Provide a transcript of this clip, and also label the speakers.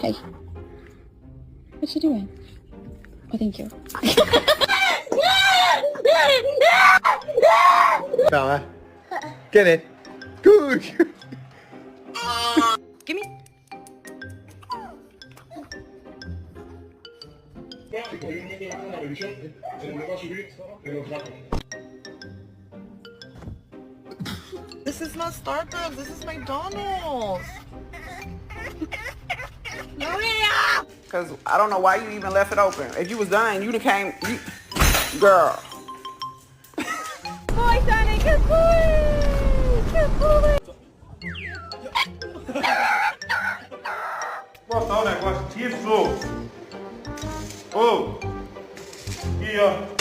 Speaker 1: Hey. What you doing? Oh, thank you.
Speaker 2: Fella. Get it. Good.
Speaker 1: Give me.
Speaker 3: This is not Starbucks. This is McDonald's. Maria!
Speaker 4: Cause I don't know why you even left it open. If you was done, you'd have came. Girl.
Speaker 1: Boy, Sonny, good boy! Good boy!
Speaker 2: Bota o negócio disso. Ô. Aqui, ó.